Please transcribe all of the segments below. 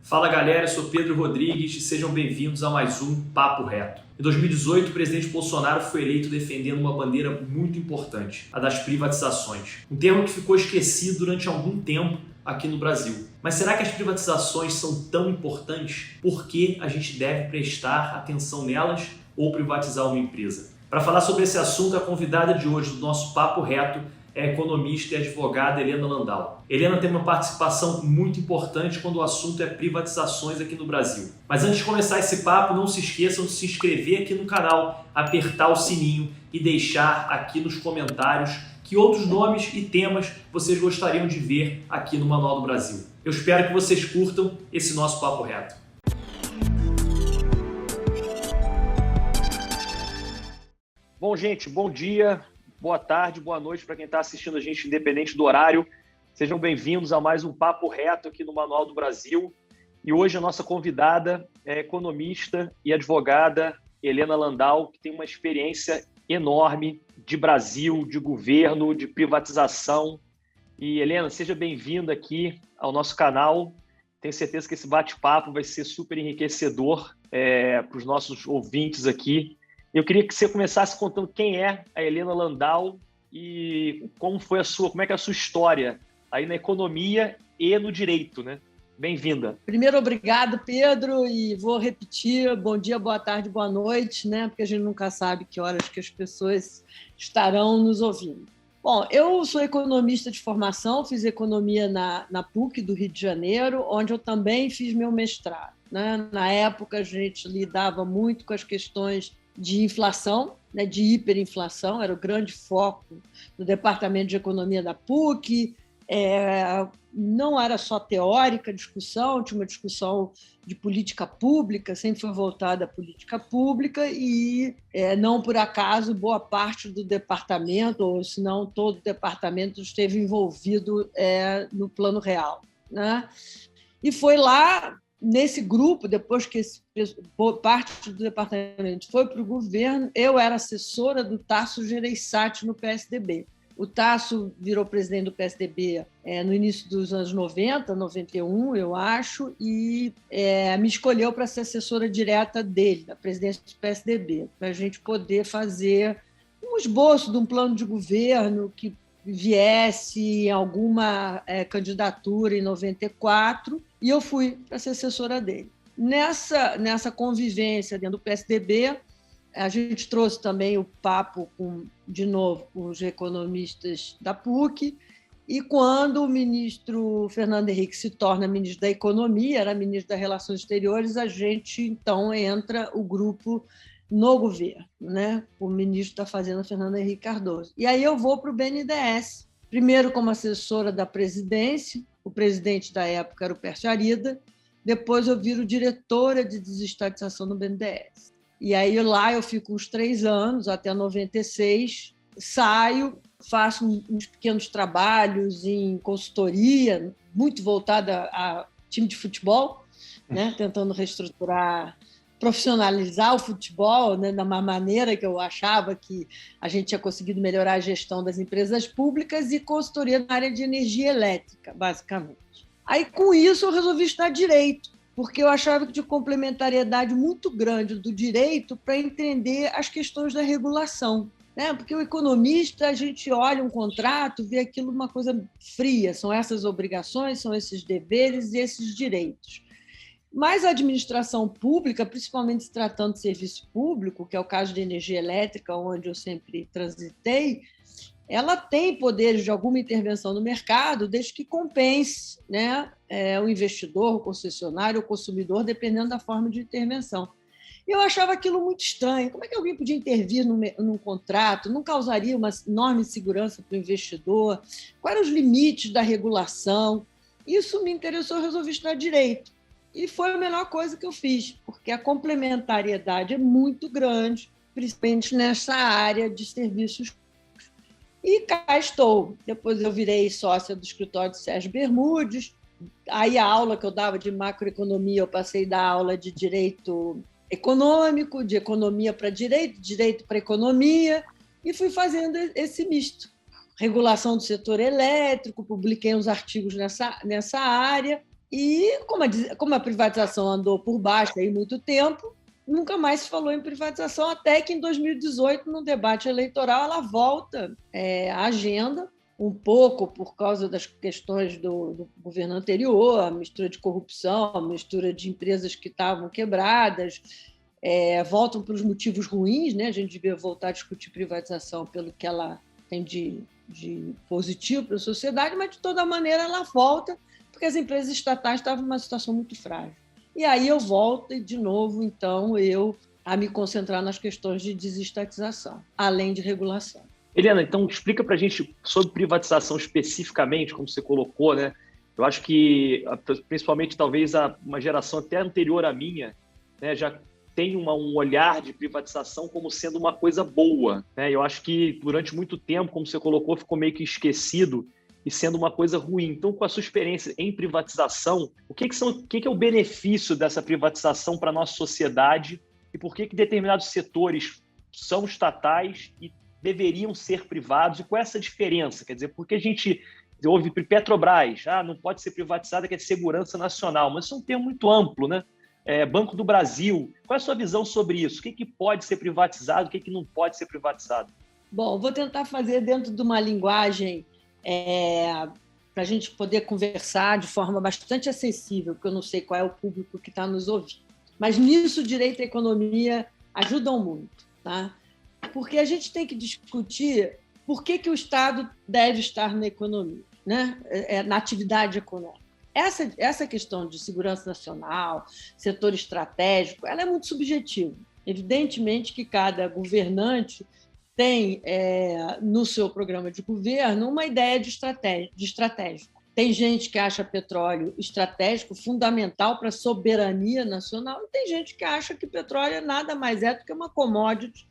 Fala galera, eu sou Pedro Rodrigues e sejam bem-vindos a mais um Papo Reto. Em 2018, o presidente Bolsonaro foi eleito defendendo uma bandeira muito importante, a das privatizações. Um termo que ficou esquecido durante algum tempo aqui no Brasil. Mas será que as privatizações são tão importantes? Por que a gente deve prestar atenção nelas ou privatizar uma empresa? Para falar sobre esse assunto, a convidada de hoje do nosso Papo Reto é a economista e advogada Helena Landau. Helena tem uma participação muito importante quando o assunto é privatizações aqui no Brasil. Mas antes de começar esse papo, não se esqueçam de se inscrever aqui no canal, apertar o sininho e deixar aqui nos comentários que outros nomes e temas vocês gostariam de ver aqui no Manual do Brasil. Eu espero que vocês curtam esse nosso Papo Reto. Bom, gente, bom dia. Boa tarde, boa noite para quem está assistindo a gente, independente do horário. Sejam bem-vindos a mais um Papo Reto aqui no Manual do Brasil. E hoje a nossa convidada é a economista e advogada Helena Landau, que tem uma experiência enorme de Brasil, de governo, de privatização. E, Helena, seja bem-vinda aqui ao nosso canal. Tenho certeza que esse bate-papo vai ser super enriquecedor para os nossos ouvintes aqui. Eu queria que você começasse contando quem é a Helena Landau e como é que é a sua história aí na economia e no direito, né? Bem-vinda. Primeiro, obrigado, Pedro, e vou repetir, bom dia, boa tarde, boa noite, né? Porque a gente nunca sabe que horas que as pessoas estarão nos ouvindo. Bom, eu sou economista de formação, fiz economia na PUC do Rio de Janeiro, onde eu também fiz meu mestrado, né? Na época, a gente lidava muito com as questões de inflação, né, de hiperinflação, era o grande foco do Departamento de Economia da PUC. Não era só teórica a discussão, tinha uma discussão de política pública, sempre foi voltada à política pública e, não por acaso, boa parte do departamento, ou se não todo o departamento, esteve envolvido no plano real, né? E foi lá, nesse grupo, depois que parte do departamento foi para o governo, eu era assessora do Tasso Gereissati no PSDB. O Tasso virou presidente do PSDB no início dos anos 90, 91, eu acho, e me escolheu para ser assessora direta dele, da presidência do PSDB, para a gente poder fazer um esboço de um plano de governo que viesse alguma candidatura em 94, e eu fui para ser assessora dele. Nessa convivência dentro do PSDB, a gente trouxe também o papo, de novo, com os economistas da PUC, e quando o ministro Fernando Henrique se torna ministro da Economia, era ministro das Relações Exteriores, a gente, então, entra o grupo no governo, né? O ministro da Fazenda, Fernando Henrique Cardoso. E aí eu vou para o BNDES, primeiro como assessora da presidência, o presidente da época era o Pércio Arida, depois eu viro diretora de desestatização do BNDES. E aí lá eu fico uns 3 anos, até 96, saio, faço uns pequenos trabalhos em consultoria, muito voltada a time de futebol, né? Tentando reestruturar, profissionalizar o futebol, né, da maneira que eu achava que a gente tinha conseguido melhorar a gestão das empresas públicas, e consultoria na área de energia elétrica, basicamente. Aí, com isso, eu resolvi estudar direito, porque eu achava que tinha complementariedade muito grande do direito para entender as questões da regulação, né? Porque o economista, a gente olha um contrato, vê aquilo uma coisa fria, são essas obrigações, são esses deveres e esses direitos. Mas a administração pública, principalmente se tratando de serviço público, que é o caso de energia elétrica, onde eu sempre transitei, ela tem poderes de alguma intervenção no mercado, desde que compense, né, o investidor, o concessionário, o consumidor, dependendo da forma de intervenção. Eu achava aquilo muito estranho. Como é que alguém podia intervir num contrato? Não causaria uma enorme insegurança para o investidor? Quais eram os limites da regulação? Isso me interessou, eu resolvi estudar direito. E foi a melhor coisa que eu fiz, porque a complementariedade é muito grande, principalmente nessa área de serviços. E cá estou. Depois eu virei sócia do escritório de Sérgio Bermudes. Aí a aula que eu dava de macroeconomia, eu passei da aula de direito econômico, de economia para direito, direito para economia, e fui fazendo esse misto. Regulação do setor elétrico, publiquei uns artigos nessa área, E como a privatização andou por baixo aí muito tempo, nunca mais se falou em privatização, até que em 2018, no debate eleitoral, ela volta à agenda, um pouco por causa das questões do governo anterior, a mistura de corrupção, a mistura de empresas que estavam quebradas, voltam pelos motivos ruins, né? A gente devia voltar a discutir privatização pelo que ela tem de positivo para a sociedade, mas, de toda maneira, ela volta porque as empresas estatais estavam numa situação muito frágil. E aí eu volto, de novo, então, a me concentrar nas questões de desestatização, além de regulação. Helena, então explica para a gente sobre privatização especificamente, como você colocou, né? Eu acho que, principalmente, talvez uma geração até anterior à minha, né, já tem um olhar de privatização como sendo uma coisa boa, né? Eu acho que, durante muito tempo, como você colocou, ficou meio que esquecido e sendo uma coisa ruim. Então, com a sua experiência em privatização, o que é o benefício dessa privatização para a nossa sociedade e por que determinados setores são estatais e deveriam ser privados? E qual é essa diferença? Quer dizer, por que a gente ouve Petrobras, não pode ser privatizada, que é segurança nacional, mas isso é um termo muito amplo, né? Banco do Brasil. Qual é a sua visão sobre isso? O que pode ser privatizado, o que não pode ser privatizado? Bom, vou tentar fazer dentro de uma linguagem para a gente poder conversar de forma bastante acessível, porque eu não sei qual é o público que está nos ouvindo. Mas nisso, direito e economia ajudam muito, tá? Porque a gente tem que discutir por que o Estado deve estar na economia, né? Na atividade econômica. Essa questão de segurança nacional, setor estratégico, ela é muito subjetiva. Evidentemente que cada governante tem no seu programa de governo uma ideia de estratégico. Tem gente que acha petróleo estratégico, fundamental para a soberania nacional, e tem gente que acha que petróleo nada mais é do que uma commodity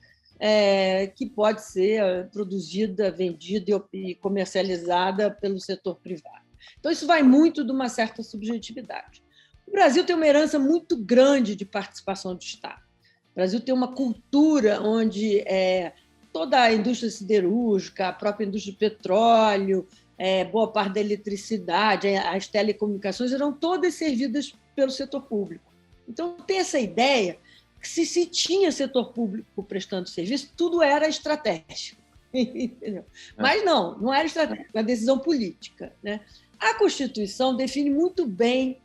que pode ser produzida, vendida e comercializada pelo setor privado. Então, isso vai muito de uma certa subjetividade. O Brasil tem uma herança muito grande de participação do Estado. O Brasil tem uma cultura onde toda a indústria siderúrgica, a própria indústria de petróleo, boa parte da eletricidade, as telecomunicações eram todas servidas pelo setor público. Então, tem essa ideia que, se tinha setor público prestando serviço, tudo era estratégico. Entendeu? Mas não era estratégico, era decisão política, né? A Constituição define muito bem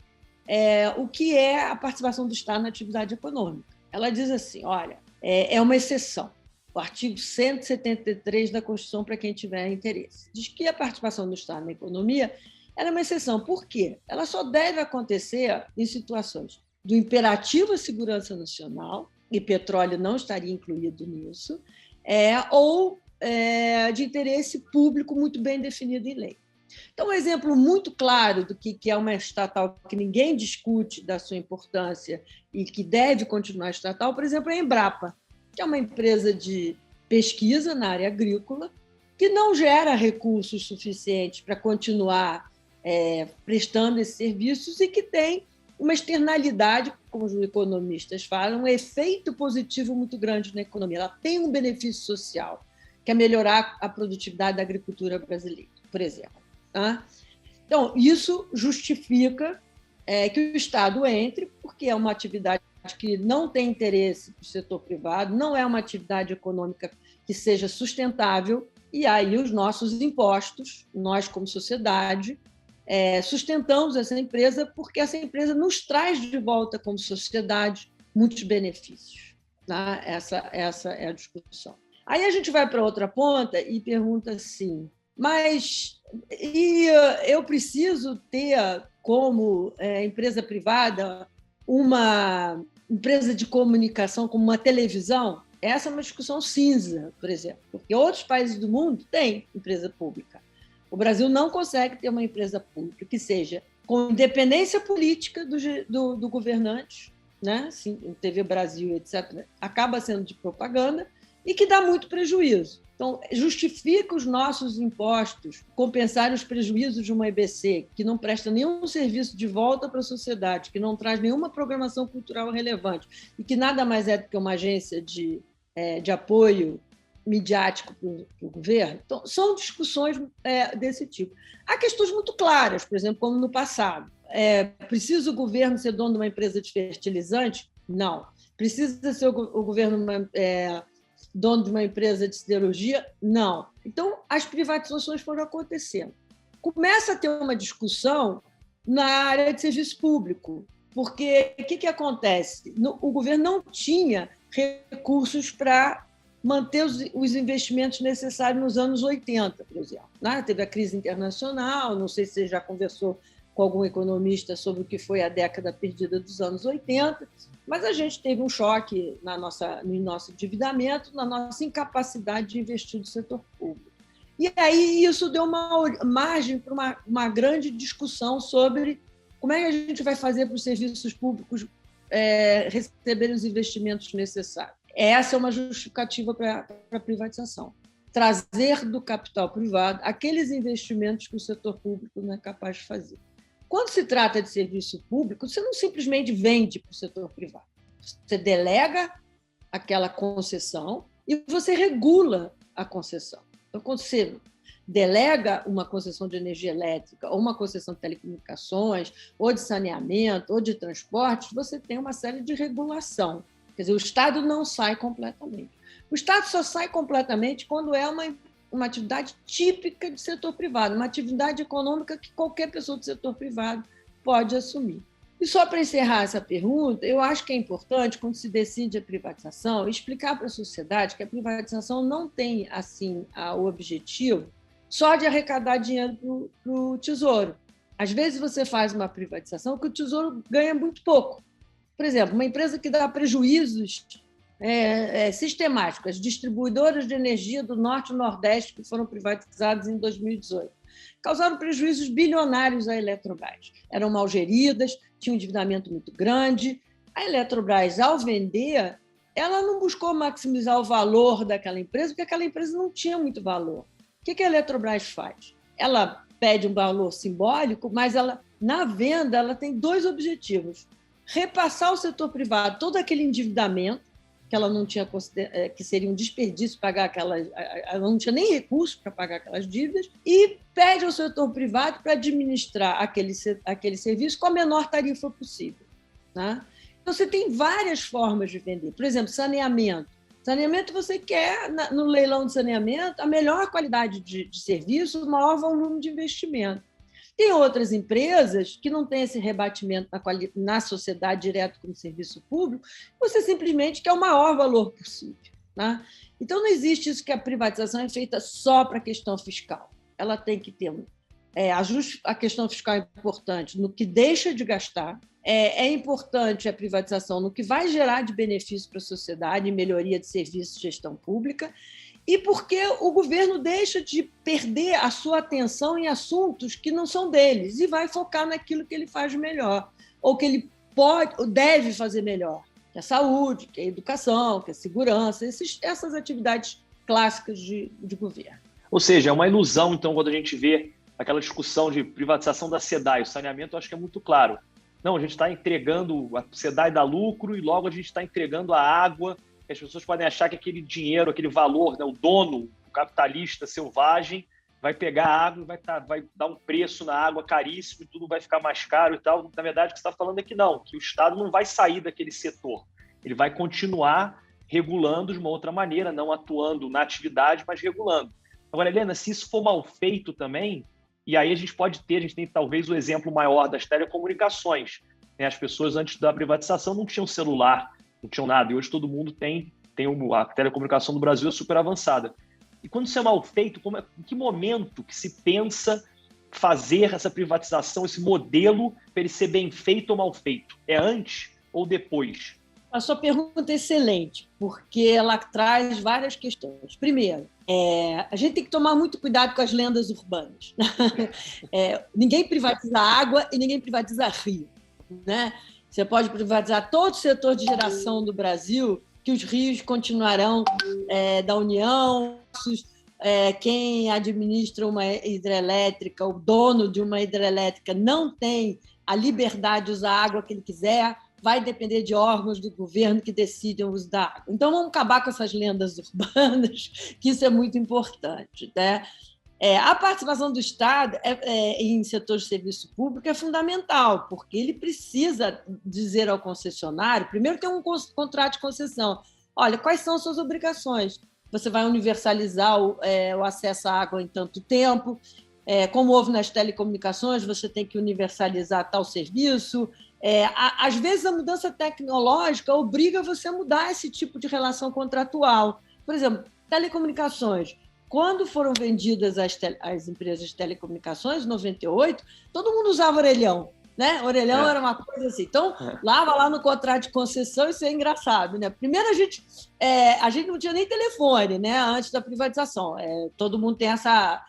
o que é a participação do Estado na atividade econômica. Ela diz assim, olha, é uma exceção. O artigo 173 da Constituição, para quem tiver interesse, diz que a participação do Estado na economia ela é uma exceção. Por quê? Ela só deve acontecer em situações do imperativo à segurança nacional, e petróleo não estaria incluído nisso, ou de interesse público muito bem definido em lei. Então, um exemplo muito claro do que é uma estatal que ninguém discute da sua importância e que deve continuar estatal, por exemplo, é a Embrapa, que é uma empresa de pesquisa na área agrícola, que não gera recursos suficientes para continuar prestando esses serviços e que tem uma externalidade, como os economistas falam, um efeito positivo muito grande na economia. Ela tem um benefício social, que é melhorar a produtividade da agricultura brasileira, por exemplo. Tá? Então, isso justifica que o Estado entre, porque é uma atividade que não tem interesse para o setor privado, não é uma atividade econômica que seja sustentável, e aí os nossos impostos, nós como sociedade, sustentamos essa empresa porque essa empresa nos traz de volta como sociedade muitos benefícios. Tá? Essa é a discussão. Aí a gente vai para outra ponta e pergunta assim, mas eu preciso ter como empresa privada uma empresa de comunicação como uma televisão? Essa é uma discussão cinza, por exemplo, porque outros países do mundo têm empresa pública. O Brasil não consegue ter uma empresa pública que seja com independência política do governante, né? Assim, o TV Brasil, etc., acaba sendo de propaganda e que dá muito prejuízo. Então, justifica os nossos impostos compensarem os prejuízos de uma EBC, que não presta nenhum serviço de volta para a sociedade, que não traz nenhuma programação cultural relevante e que nada mais é do que uma agência de apoio midiático para o governo. Então, são discussões desse tipo. Há questões muito claras, por exemplo, como no passado. Precisa o governo ser dono de uma empresa de fertilizante? Não. Precisa ser o governo dono de uma empresa de siderurgia? Não. Então, as privatizações foram acontecendo. Começa a ter uma discussão na área de serviço público, porque o que acontece? O governo não tinha recursos para manter os investimentos necessários nos anos 80, por exemplo. Teve a crise internacional, não sei se você já conversou com algum economista sobre o que foi a década perdida dos anos 80, mas a gente teve um choque no nosso endividamento, na nossa incapacidade de investir no setor público. E aí isso deu uma margem para uma grande discussão sobre como é que a gente vai fazer para os serviços públicos receberem os investimentos necessários. Essa é uma justificativa para a privatização. Trazer do capital privado aqueles investimentos que o setor público não é capaz de fazer. Quando se trata de serviço público, você não simplesmente vende para o setor privado. Você delega aquela concessão e você regula a concessão. Então, quando você delega uma concessão de energia elétrica ou uma concessão de telecomunicações, ou de saneamento, ou de transportes, você tem uma série de regulação. Quer dizer, o Estado não sai completamente. O Estado só sai completamente quando é uma atividade típica de setor privado, uma atividade econômica que qualquer pessoa do setor privado pode assumir. E só para encerrar essa pergunta, eu acho que é importante, quando se decide a privatização, explicar para a sociedade que a privatização não tem assim o objetivo só de arrecadar dinheiro para o Tesouro. Às vezes você faz uma privatização que o Tesouro ganha muito pouco. Por exemplo, uma empresa que dá prejuízos sistemáticos, as distribuidoras de energia do Norte e Nordeste, que foram privatizadas em 2018, causaram prejuízos bilionários à Eletrobras. Eram mal geridas, tinham um endividamento muito grande. A Eletrobras, ao vender, ela não buscou maximizar o valor daquela empresa, porque aquela empresa não tinha muito valor. O que a Eletrobras faz? Ela pede um valor simbólico, mas na venda ela tem dois objetivos: repassar ao setor privado todo aquele endividamento que ela não tinha, que seria um desperdício pagar aquelas, ela não tinha nem recurso para pagar aquelas dívidas, e pede ao setor privado para administrar aquele serviço com a menor tarifa possível. Tá? Então, você tem várias formas de vender. Por exemplo, saneamento. Saneamento, você quer, no leilão de saneamento, a melhor qualidade de serviço, o maior volume de investimento. Tem outras empresas que não têm esse rebatimento na sociedade direto como serviço público, você simplesmente quer o maior valor possível. Né? Então, não existe isso que a privatização é feita só para a questão fiscal. Ela tem que ter a questão fiscal é importante no que deixa de gastar, é importante a privatização no que vai gerar de benefício para a sociedade, melhoria de serviços de gestão pública, e porque o governo deixa de perder a sua atenção em assuntos que não são deles e vai focar naquilo que ele faz melhor, ou que ele deve fazer melhor, que é a saúde, que é a educação, que é a segurança, essas atividades clássicas de governo. Ou seja, é uma ilusão, então, quando a gente vê aquela discussão de privatização da SEDAI, o saneamento, eu acho que é muito claro. Não, a gente está entregando, a SEDAI dá lucro e logo a gente está entregando a água. As pessoas podem achar que aquele dinheiro, aquele valor, né, o dono, o capitalista selvagem, vai pegar a água e vai dar um preço na água caríssimo e tudo vai ficar mais caro e tal. Na verdade, o que você está falando é que não, que o Estado não vai sair daquele setor. Ele vai continuar regulando de uma outra maneira, não atuando na atividade, mas regulando. Agora, Helena, se isso for mal feito também, e aí a gente tem talvez o exemplo maior das telecomunicações. Né? As pessoas antes da privatização não tinham celular, não tinham nada, e hoje todo mundo tem a telecomunicação do Brasil é super avançada. E quando isso é mal feito, em que momento que se pensa fazer essa privatização, esse modelo, para ele ser bem feito ou mal feito? É antes ou depois? A sua pergunta é excelente, porque ela traz várias questões. Primeiro, a gente tem que tomar muito cuidado com as lendas urbanas. Ninguém privatiza água e ninguém privatiza rio. Né? Você pode privatizar todo o setor de geração do Brasil, que os rios continuarão da União, quem administra uma hidrelétrica, o dono de uma hidrelétrica não tem a liberdade de usar a água que ele quiser, vai depender de órgãos do governo que decidem o uso da água. Então, vamos acabar com essas lendas urbanas, que isso é muito importante. Né? A participação do Estado em setores de serviço público é fundamental, porque ele precisa dizer ao concessionário, primeiro tem um contrato de concessão, olha, quais são as suas obrigações? Você vai universalizar o acesso à água em tanto tempo, como houve nas telecomunicações, você tem que universalizar tal serviço. Às vezes, a mudança tecnológica obriga você a mudar esse tipo de relação contratual. Por exemplo, telecomunicações. Quando foram vendidas as empresas de telecomunicações, em 98, todo mundo usava orelhão. Né? Orelhão era uma coisa assim. Então, lá no contrato de concessão, isso é engraçado. Né? Primeiro, a gente não tinha nem telefone, né? Antes da privatização. Todo mundo tem essa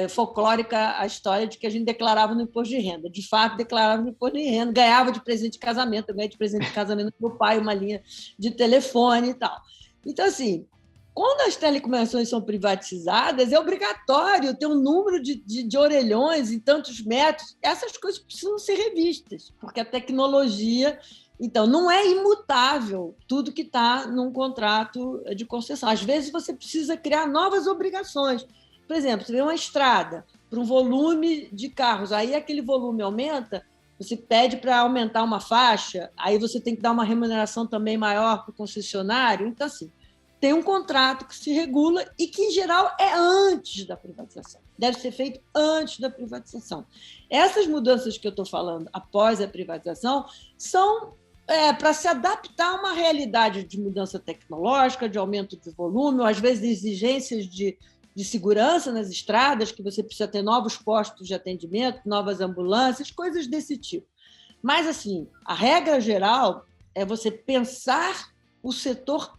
folclórica a história de que a gente declarava no imposto de renda. De fato, declarava no imposto de renda, ganhava de presente de casamento, eu ganhei de presente de casamento do meu pai uma linha de telefone e tal. Então, assim, quando as telecomunicações são privatizadas, é obrigatório ter um número de orelhões em tantos metros. Essas coisas precisam ser revistas, porque a tecnologia... Então, não é imutável tudo que está num contrato de concessão. Às vezes, você precisa criar novas obrigações. Por exemplo, você vê uma estrada para um volume de carros, aí aquele volume aumenta, você pede para aumentar uma faixa, aí você tem que dar uma remuneração também maior para o concessionário. Então, assim, tem um contrato que se regula e que, em geral, é antes da privatização. Deve ser feito antes da privatização. Essas mudanças que eu estou falando após a privatização são para se adaptar a uma realidade de mudança tecnológica, de aumento de volume, ou às vezes de exigências de segurança nas estradas, que você precisa ter novos postos de atendimento, novas ambulâncias, coisas desse tipo. Mas, assim, a regra geral é você pensar o setor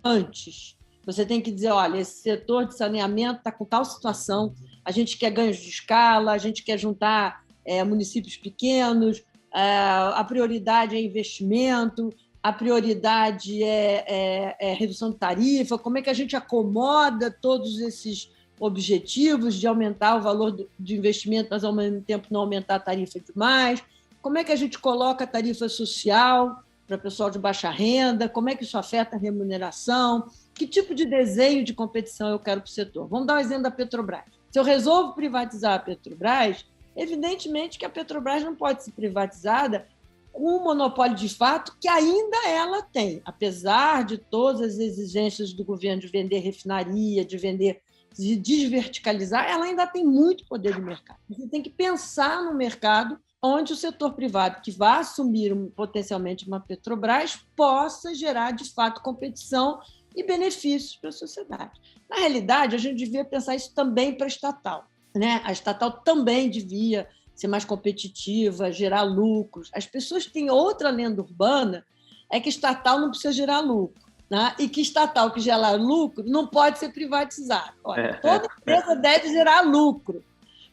antes. Você tem que dizer, olha, esse setor de saneamento está com tal situação, a gente quer ganhos de escala, a gente quer juntar municípios pequenos, a prioridade é investimento, a prioridade é redução de tarifa, como é que a gente acomoda todos esses objetivos de aumentar o valor de investimento, mas, ao mesmo tempo, não aumentar a tarifa demais, como é que a gente coloca a tarifa social para o pessoal de baixa renda, como é que isso afeta a remuneração, que tipo de desenho de competição eu quero para o setor. Vamos dar o exemplo da Petrobras. Se eu resolvo privatizar a Petrobras, evidentemente que a Petrobras não pode ser privatizada com um monopólio de fato que ainda ela tem, apesar de todas as exigências do governo de vender refinaria, de desverticalizar, ela ainda tem muito poder de mercado. Você tem que pensar no mercado onde o setor privado que vai assumir potencialmente uma Petrobras possa gerar, de fato, competição e benefícios para a sociedade. Na realidade, a gente devia pensar isso também para a estatal. Né? A estatal também devia ser mais competitiva, gerar lucros. As pessoas têm outra lenda urbana, é que estatal não precisa gerar lucro, né? E que estatal que gera lucro não pode ser privatizada. Olha, toda empresa deve gerar lucro,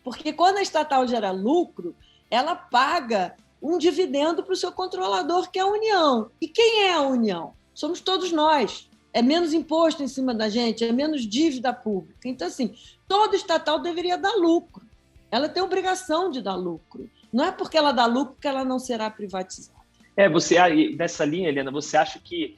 porque quando a estatal gera lucro, ela paga um dividendo para o seu controlador, que é a União. E quem é a União? Somos todos nós. É menos imposto em cima da gente, é menos dívida pública. Então, assim, todo estatal deveria dar lucro. Ela tem obrigação de dar lucro. Não é porque ela dá lucro que ela não será privatizada. Nessa linha, Helena, você acha que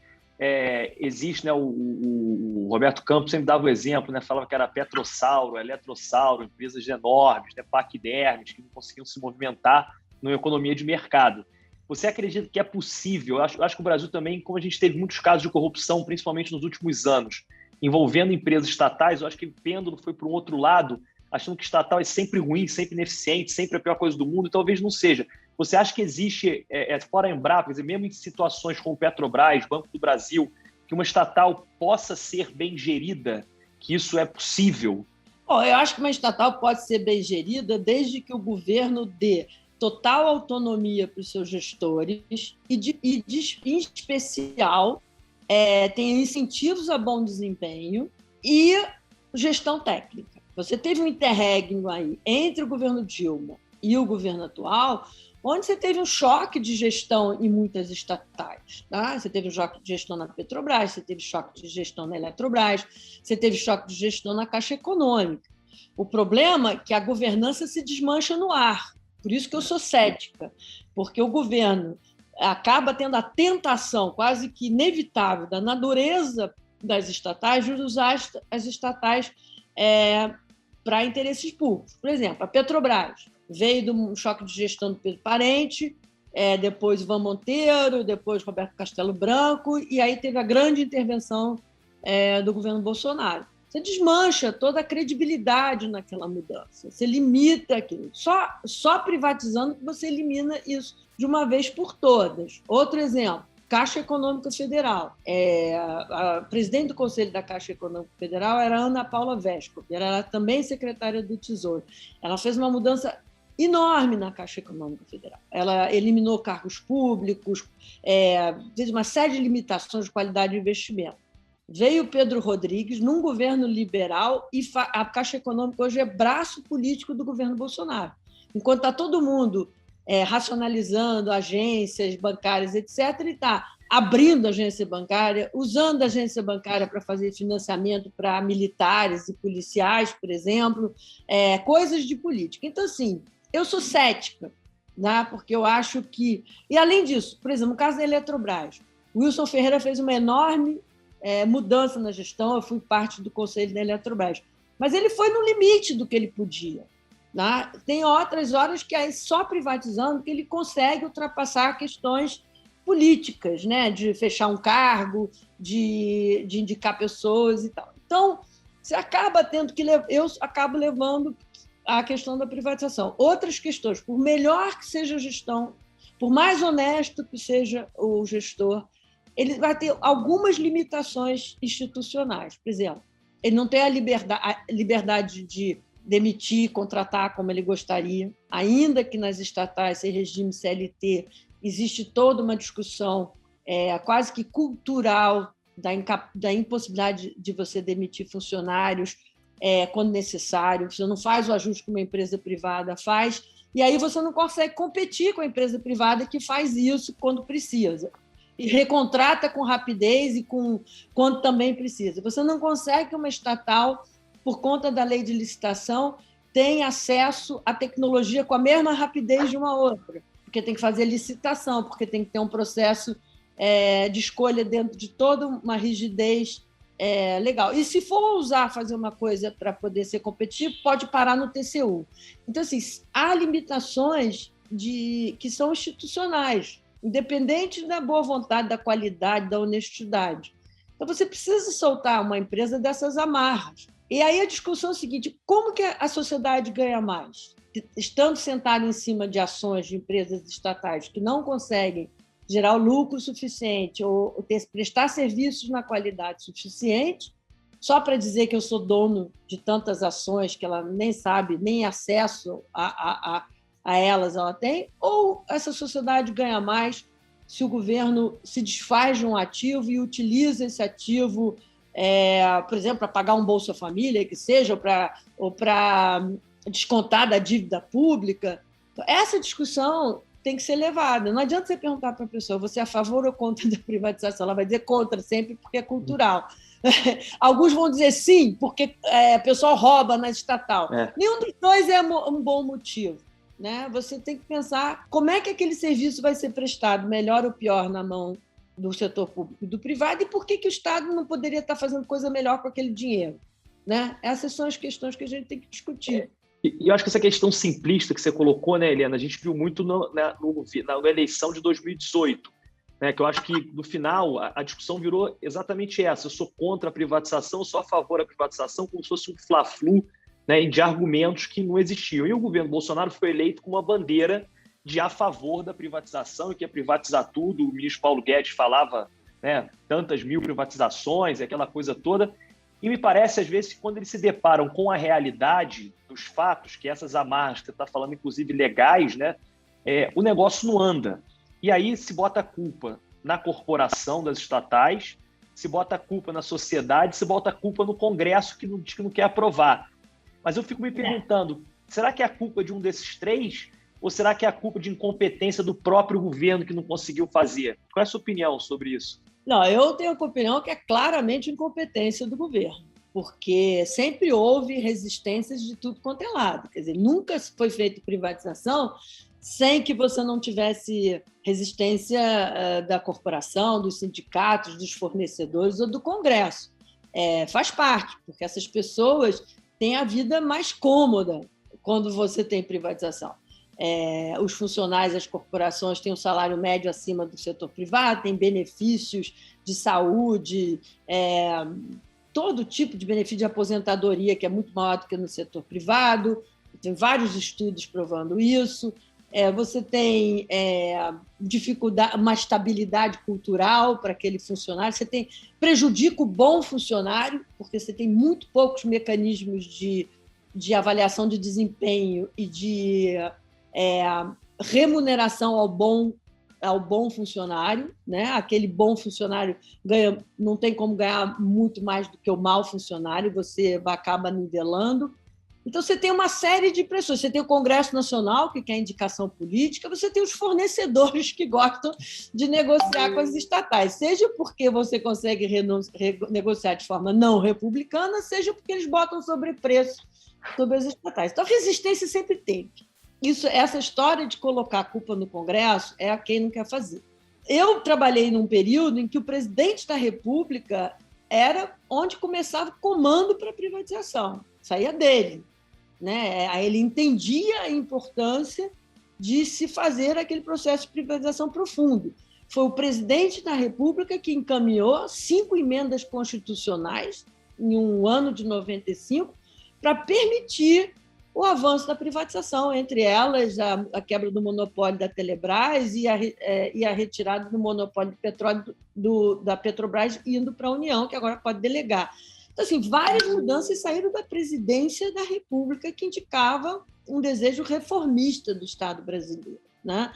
existe, né, o Roberto Campos sempre dava o exemplo, né, falava que era Petrossauro, Eletrossauro, empresas enormes, né, paquidermes, que não conseguiam se movimentar numa economia de mercado. Você acredita que é possível? Eu acho que o Brasil também, como a gente teve muitos casos de corrupção, principalmente nos últimos anos, envolvendo empresas estatais, eu acho que o pêndulo foi para um outro lado, achando que estatal é sempre ruim, sempre ineficiente, sempre a pior coisa do mundo, e talvez não seja. Você acha que existe, fora a Embrapa, quer dizer, mesmo em situações como Petrobras, Banco do Brasil, que uma estatal possa ser bem gerida, que isso é possível? Bom, eu acho que uma estatal pode ser bem gerida desde que o governo dê total autonomia para os seus gestores e em especial, tenha incentivos a bom desempenho e gestão técnica. Você teve um interregno aí entre o governo Dilma e o governo atual, onde você teve um choque de gestão em muitas estatais. Tá? Você teve um choque de gestão na Petrobras, você teve choque de gestão na Eletrobras, você teve choque de gestão na Caixa Econômica. O problema é que a governança se desmancha no ar. Por isso que eu sou cética, porque o governo acaba tendo a tentação quase que inevitável da natureza das estatais de usar as estatais para interesses públicos. Por exemplo, a Petrobras veio de um choque de gestão do Pedro Parente, depois Ivan Monteiro, depois Roberto Castelo Branco, e aí teve a grande intervenção do governo Bolsonaro. Você desmancha toda a credibilidade naquela mudança, você limita aquilo. Só privatizando que você elimina isso de uma vez por todas. Outro exemplo, Caixa Econômica Federal. A presidente do Conselho da Caixa Econômica Federal era Ana Paula Vesco, ela era também secretária do Tesouro. Ela fez uma mudança enorme na Caixa Econômica Federal. Ela eliminou cargos públicos, fez uma série de limitações de qualidade de investimento. Veio Pedro Rodrigues, num governo liberal, e a Caixa Econômica hoje é braço político do governo Bolsonaro. Enquanto está todo mundo racionalizando agências bancárias, etc., e está abrindo agência bancária, usando a agência bancária para fazer financiamento para militares e policiais, por exemplo, coisas de política. Então, assim, eu sou cética, né? Porque eu acho que... E, além disso, por exemplo, no caso da Eletrobras, o Wilson Ferreira fez uma enorme mudança na gestão, eu fui parte do conselho da Eletrobras, mas ele foi no limite do que ele podia. Né? Tem outras horas que é só privatizando que ele consegue ultrapassar questões políticas, né? De fechar um cargo, de indicar pessoas e tal. Então, você acaba tendo que... Eu acabo levando a questão da privatização. Outras questões, por melhor que seja a gestão, por mais honesto que seja o gestor, ele vai ter algumas limitações institucionais. Por exemplo, ele não tem a liberdade de demitir, contratar como ele gostaria, ainda que nas estatais, em regime CLT, existe toda uma discussão quase que cultural da impossibilidade de você demitir funcionários quando necessário. Você não faz o ajuste que uma empresa privada faz, e aí você não consegue competir com a empresa privada que faz isso quando precisa. E recontrata com rapidez e quando também precisa. Você não consegue que uma estatal, por conta da lei de licitação, tenha acesso à tecnologia com a mesma rapidez de uma outra, porque tem que fazer licitação, porque tem que ter um processo de escolha dentro de toda uma rigidez legal. E se for fazer uma coisa para poder ser competitivo, pode parar no TCU. Então, assim, há limitações que são institucionais, independente da boa vontade, da qualidade, da honestidade. Então, você precisa soltar uma empresa dessas amarras. E aí a discussão é a seguinte: como que a sociedade ganha mais? Estando sentada em cima de ações de empresas estatais que não conseguem gerar o lucro suficiente ou prestar serviços na qualidade suficiente, só para dizer que eu sou dono de tantas ações que ela nem sabe, nem acesso a elas ela tem, ou essa sociedade ganha mais se o governo se desfaz de um ativo e utiliza esse ativo, por exemplo, para pagar um Bolsa Família, que seja, ou para descontar da dívida pública. Então, essa discussão tem que ser levada. Não adianta você perguntar para a pessoa: você é a favor ou contra da privatização? Ela vai dizer contra sempre, porque é cultural. Alguns vão dizer sim, porque o pessoal rouba na estatal. Nenhum dos dois é um bom motivo. Né? Você tem que pensar como é que aquele serviço vai ser prestado, melhor ou pior, na mão do setor público e do privado, e por que o Estado não poderia estar fazendo coisa melhor com aquele dinheiro. Né? Essas são as questões que a gente tem que discutir. E eu acho que essa questão simplista que você colocou, né, Helena, a gente viu muito na eleição de 2018, né, que eu acho que, no final, a discussão virou exatamente essa: eu sou contra a privatização, eu sou a favor da privatização, como se fosse um fla-flu, né, de argumentos que não existiam. E o governo Bolsonaro foi eleito com uma bandeira de a favor da privatização, e que ia privatizar tudo. O ministro Paulo Guedes falava, né, tantas mil privatizações, aquela coisa toda. E me parece, às vezes, que quando eles se deparam com a realidade dos fatos, que essas amarras que você está falando, inclusive legais, né, o negócio não anda. E aí se bota a culpa na corporação das estatais, se bota a culpa na sociedade, se bota a culpa no Congresso, que não quer aprovar. Mas eu fico me perguntando, será que é a culpa de um desses três? Ou será que é a culpa de incompetência do próprio governo que não conseguiu fazer? Qual é a sua opinião sobre isso? Não, eu tenho a opinião que é claramente incompetência do governo, porque sempre houve resistências de tudo quanto é lado. Quer dizer, nunca foi feita privatização sem que você não tivesse resistência da corporação, dos sindicatos, dos fornecedores ou do Congresso. Faz parte, porque essas pessoas tem a vida mais cômoda quando você tem privatização. Os funcionários, as corporações têm um salário médio acima do setor privado, têm benefícios de saúde, todo tipo de benefício de aposentadoria, que é muito maior do que no setor privado. Tem vários estudos provando isso. Você tem dificuldade, uma estabilidade cultural para aquele funcionário. Você prejudica o bom funcionário, porque você tem muito poucos mecanismos de avaliação de desempenho e de remuneração ao bom funcionário, né? Aquele bom funcionário não tem como ganhar muito mais do que o mau funcionário, você acaba nivelando. Então, você tem uma série de pressões. Você tem o Congresso Nacional, que quer indicação política, você tem os fornecedores que gostam de negociar com as estatais, seja porque você consegue negociar de forma não republicana, seja porque eles botam sobrepreço sobre as estatais. Então, a resistência sempre teve. Essa história de colocar a culpa no Congresso é a quem não quer fazer. Eu trabalhei num período em que o presidente da República era onde começava o comando para a privatização, saía dele. Né? Ele entendia a importância de se fazer aquele processo de privatização profundo. Foi o presidente da República que encaminhou 5 emendas constitucionais em um ano de 95 para permitir o avanço da privatização, entre elas a quebra do monopólio da Telebrás e a retirada do monopólio de petróleo da Petrobras indo para a União, que agora pode delegar. Então, assim, várias mudanças saíram da presidência da República que indicavam um desejo reformista do Estado brasileiro. Né?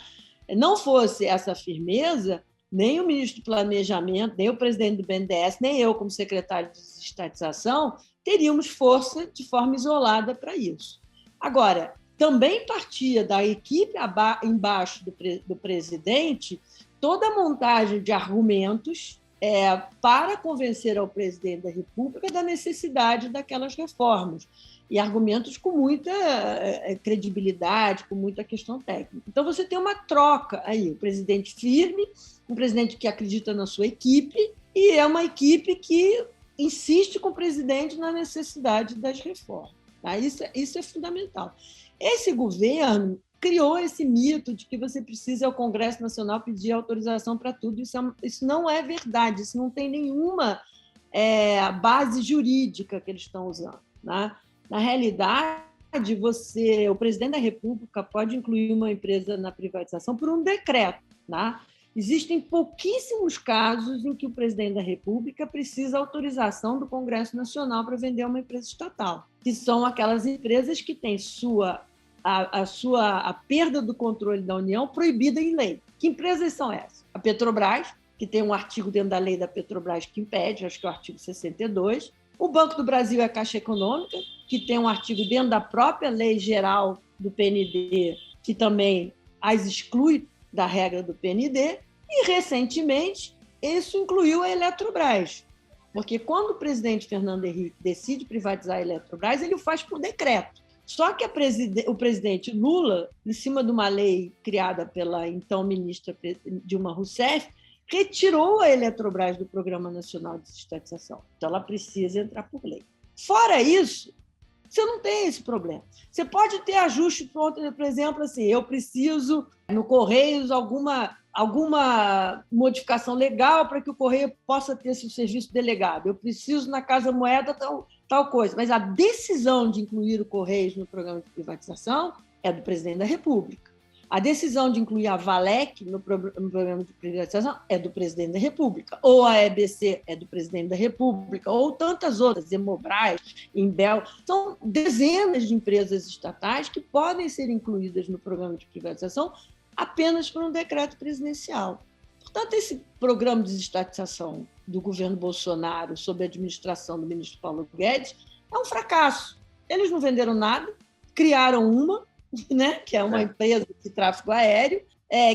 Não fosse essa firmeza, nem o ministro do Planejamento, nem o presidente do BNDES, nem eu, como secretário de Desestatização, teríamos força de forma isolada para isso. Agora, também partia da equipe embaixo do presidente toda a montagem de argumentos para convencer ao presidente da República da necessidade daquelas reformas, e argumentos com muita credibilidade, com muita questão técnica. Então, você tem uma troca aí, o presidente firme, um presidente que acredita na sua equipe, e é uma equipe que insiste com o presidente na necessidade das reformas. Tá? Isso é fundamental. Esse governo criou esse mito de que você precisa ao Congresso Nacional pedir autorização para tudo. Isso não é verdade, isso não tem nenhuma base jurídica que eles estão usando. Né? Na realidade, o presidente da República pode incluir uma empresa na privatização por um decreto. Né? Existem pouquíssimos casos em que o presidente da República precisa autorização do Congresso Nacional para vender uma empresa estatal, que são aquelas empresas que têm a perda do controle da União proibida em lei. Que empresas são essas? A Petrobras, que tem um artigo dentro da lei da Petrobras que impede, acho que é o artigo 62. O Banco do Brasil é a Caixa Econômica, que tem um artigo dentro da própria lei geral do PND, que também as exclui da regra do PND. E, recentemente, isso incluiu a Eletrobras, porque quando o presidente Fernando Henrique decide privatizar a Eletrobras, ele o faz por decreto. Só que o presidente Lula, em cima de uma lei criada pela então ministra Dilma Rousseff, retirou a Eletrobras do Programa Nacional de Desestatização. Então, ela precisa entrar por lei. Fora isso, você não tem esse problema. Você pode ter ajuste, por exemplo, assim, eu preciso, no Correios, alguma modificação legal para que o Correio possa ter seu serviço delegado. Eu preciso, na Casa Moeda, tal coisa. Mas a decisão de incluir o Correios no programa de privatização é do presidente da República. A decisão de incluir a Valec no programa de privatização é do presidente da República. Ou a EBC é do presidente da República, ou tantas outras, Hemobras, Imbel. São dezenas de empresas estatais que podem ser incluídas no programa de privatização apenas por um decreto presidencial. Portanto, esse programa de desestatização do governo Bolsonaro, sob a administração do ministro Paulo Guedes, é um fracasso. Eles não venderam nada, criaram uma, né, que é uma empresa de tráfego aéreo,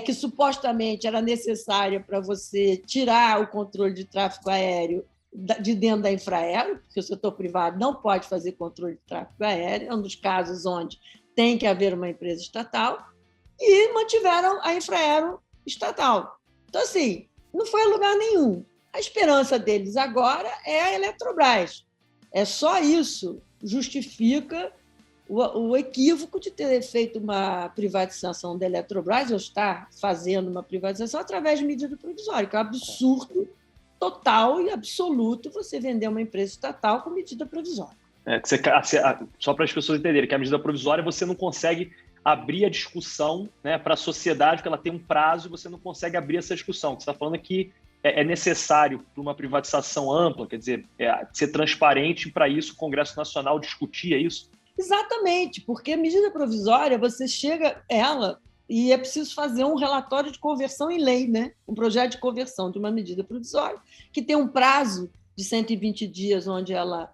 que supostamente era necessária para você tirar o controle de tráfego aéreo de dentro da Infraero, porque o setor privado não pode fazer controle de tráfego aéreo, é um dos casos onde tem que haver uma empresa estatal, e mantiveram a Infraero estatal. Então, assim, não foi a lugar nenhum. A esperança deles agora é a Eletrobras. É só isso justifica o equívoco de ter feito uma privatização da Eletrobras, ou estar fazendo uma privatização através de medida provisória, que é um absurdo total e absoluto você vender uma empresa estatal com medida provisória. Só para as pessoas entenderem que a medida provisória você não consegue abrir a discussão, né, para a sociedade, porque ela tem um prazo e você não consegue abrir essa discussão. Você está falando que é necessário para uma privatização ampla, quer dizer, ser transparente, e para isso o Congresso Nacional discutir, é isso? Exatamente, porque a medida provisória, você chega ela e é preciso fazer um relatório de conversão em lei, né? Um projeto de conversão de uma medida provisória, que tem um prazo de 120 dias, onde ela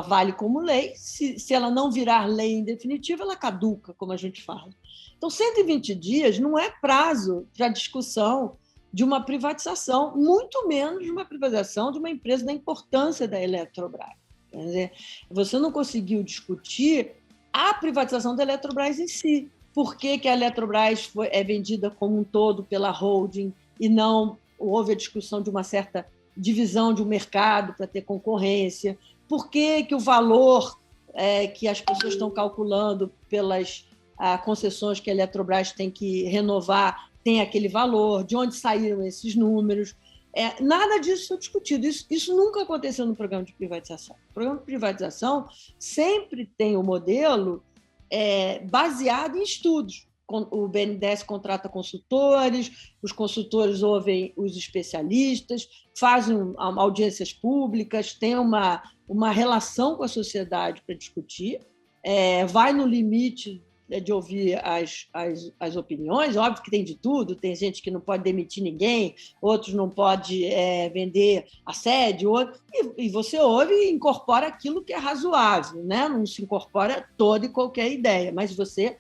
vale como lei. Se ela não virar lei em definitivo, ela caduca, como a gente fala. Então, 120 dias não é prazo para discussão de uma privatização, muito menos de uma privatização de uma empresa da importância da Eletrobras. Quer dizer, você não conseguiu discutir a privatização da Eletrobras em si. Por que a Eletrobras é vendida como um todo pela holding e não houve a discussão de uma certa divisão de um mercado para ter concorrência? Por que o valor que as pessoas estão calculando pelas concessões que a Eletrobras tem que renovar tem aquele valor? De onde saíram esses números? Nada disso foi discutido. Isso nunca aconteceu no programa de privatização. O programa de privatização sempre tem o modelo baseado em estudos. O BNDES contrata consultores, os consultores ouvem os especialistas, fazem audiências públicas, tem uma relação com a sociedade para discutir, vai no limite de ouvir as opiniões. Óbvio que tem de tudo, tem gente que não pode demitir ninguém, outros não pode vender assédio, e você ouve e incorpora aquilo que é razoável, né? Não se incorpora toda e qualquer ideia, mas você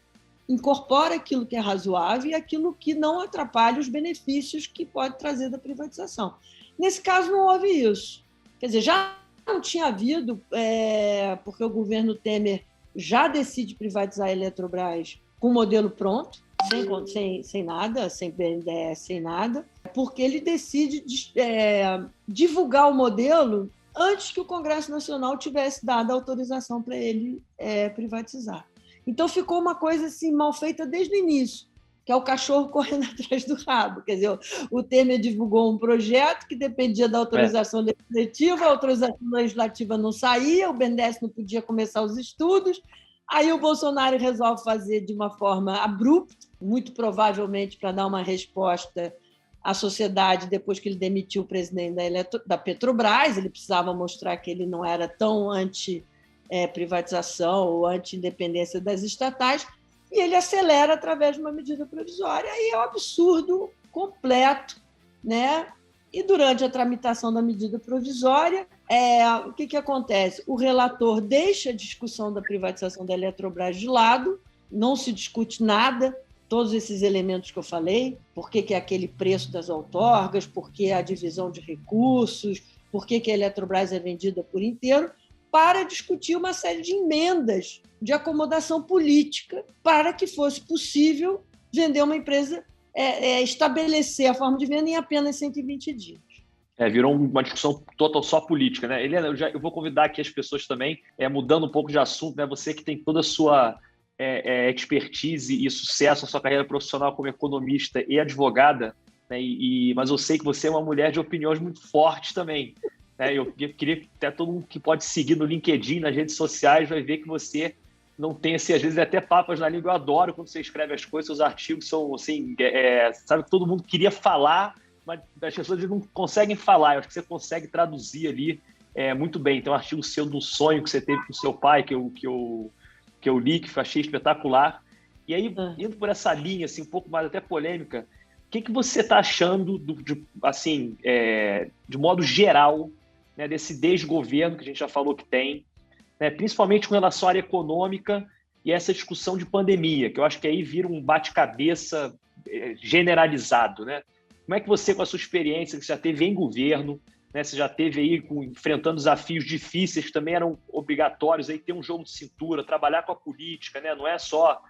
incorpora aquilo que é razoável e aquilo que não atrapalha os benefícios que pode trazer da privatização. Nesse caso, não houve isso. Quer dizer, já não tinha havido, porque o governo Temer já decide privatizar a Eletrobras com o modelo pronto, sem nada, sem BNDES, sem nada, porque ele decide divulgar o modelo antes que o Congresso Nacional tivesse dado a autorização para ele privatizar. Então, ficou uma coisa assim, mal feita desde o início, que é o cachorro correndo atrás do rabo. Quer dizer, o Temer divulgou um projeto que dependia da autorização legislativa, a autorização legislativa não saía, o BNDES não podia começar os estudos, aí o Bolsonaro resolve fazer de uma forma abrupta, muito provavelmente para dar uma resposta à sociedade depois que ele demitiu o presidente da Petrobras. Ele precisava mostrar que ele não era tão anti-privatização ou anti-independência das estatais, e ele acelera através de uma medida provisória, e é um absurdo completo, né? E durante a tramitação da medida provisória, o que acontece? O relator deixa a discussão da privatização da Eletrobras de lado, não se discute nada, todos esses elementos que eu falei, por que é aquele preço das outorgas, por que a divisão de recursos, por que a Eletrobras é vendida por inteiro, para discutir uma série de emendas de acomodação política para que fosse possível vender uma empresa, estabelecer a forma de venda em apenas 120 dias. Virou uma discussão total só política, né? Helena, eu vou convidar aqui as pessoas também, mudando um pouco de assunto, né? Você que tem toda a sua expertise e sucesso na sua carreira profissional como economista e advogada, né? Mas eu sei que você é uma mulher de opiniões muito fortes também. Eu queria até todo mundo que pode seguir no LinkedIn, nas redes sociais, vai ver que você não tem, assim, às vezes até papas na língua. Eu adoro quando você escreve as coisas, seus artigos são assim, sabe que todo mundo queria falar, mas as pessoas não conseguem falar. Eu acho que você consegue traduzir ali muito bem. Tem um artigo seu do sonho que você teve com o seu pai, que eu li, que eu achei espetacular. E aí, indo por essa linha, assim, um pouco mais até polêmica, o que você está achando, de modo geral, né, desse desgoverno que a gente já falou que tem, né, principalmente com relação à área econômica e essa discussão de pandemia, que eu acho que aí vira um bate-cabeça generalizado, né? Como é que você, com a sua experiência, que você já teve em governo, né, você já teve aí enfrentando desafios difíceis que também eram obrigatórios, aí ter um jogo de cintura, trabalhar com a política, né? Não é só...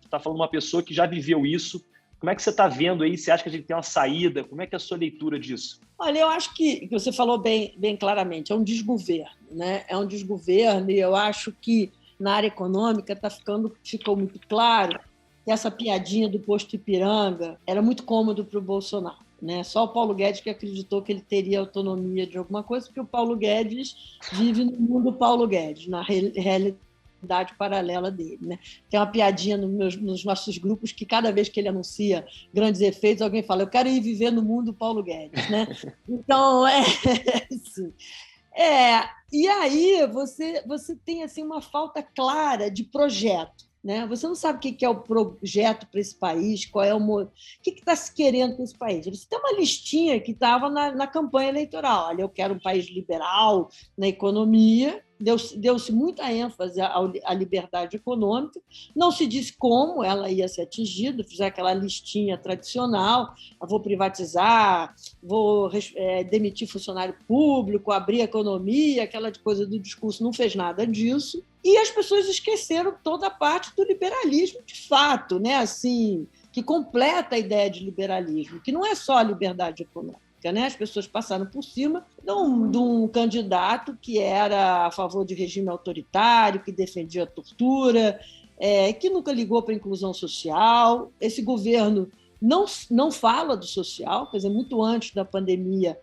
está falando uma pessoa que já viveu isso. Como é que você está vendo aí? Você acha que a gente tem uma saída? Como é que é a sua leitura disso? Olha, eu acho que você falou bem claramente, é um desgoverno, né? É um desgoverno e eu acho que na área econômica ficou muito claro que essa piadinha do posto Ipiranga era muito cômodo para o Bolsonaro, né? Só o Paulo Guedes que acreditou que ele teria autonomia de alguma coisa, porque o Paulo Guedes vive no mundo Paulo Guedes, na realidade paralela dele, né? Tem uma piadinha nos nossos grupos que cada vez que ele anuncia grandes efeitos, alguém fala, eu quero ir viver no mundo Paulo Guedes, né? Então, assim, e aí você tem assim, uma falta clara de projeto. Né? Você não sabe o que é o projeto para esse país, qual é o que está se querendo com esse país. Você tem uma listinha que estava na campanha eleitoral. Olha, eu quero um país liberal na economia, deu-se muita ênfase à liberdade econômica, não se disse como ela ia ser atingida, fizer aquela listinha tradicional, vou privatizar, vou demitir funcionário público, abrir a economia, aquela coisa do discurso, não fez nada disso. E as pessoas esqueceram toda a parte do liberalismo, de fato, né? Assim, que completa a ideia de liberalismo, que não é só a liberdade econômica. Né? As pessoas passaram por cima de um candidato que era a favor de regime autoritário, que defendia a tortura, que nunca ligou para a inclusão social. Esse governo não fala do social, quer dizer, muito antes da pandemia,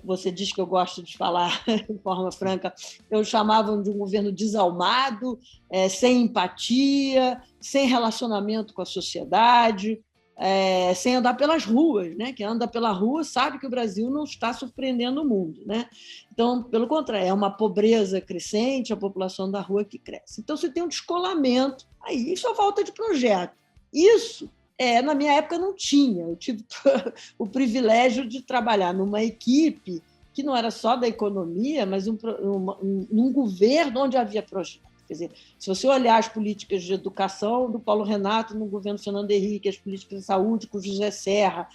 você diz que eu gosto de falar de forma franca, eu chamava de um governo desalmado, sem empatia, sem relacionamento com a sociedade, sem andar pelas ruas, né? Quem anda pela rua sabe que o Brasil não está surpreendendo o mundo, né? Então, pelo contrário, é uma pobreza crescente, a população da rua que cresce. Então, você tem um descolamento, aí isso é falta de projeto. Isso na minha época não tinha. Eu tive o privilégio de trabalhar numa equipe que não era só da economia, mas num governo onde havia projeto. Quer dizer, se você olhar as políticas de educação do Paulo Renato no governo Fernando Henrique, as políticas de saúde com José Serra,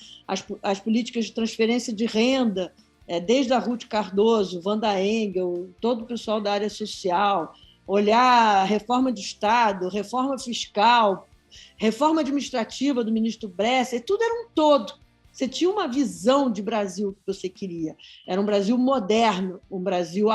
as políticas de transferência de renda, desde a Ruth Cardoso, Wanda Engel, todo o pessoal da área social, olhar a reforma do Estado, reforma fiscal, reforma administrativa do ministro Bresser, tudo era um todo. Você tinha uma visão de Brasil que você queria. Era um Brasil moderno, um Brasil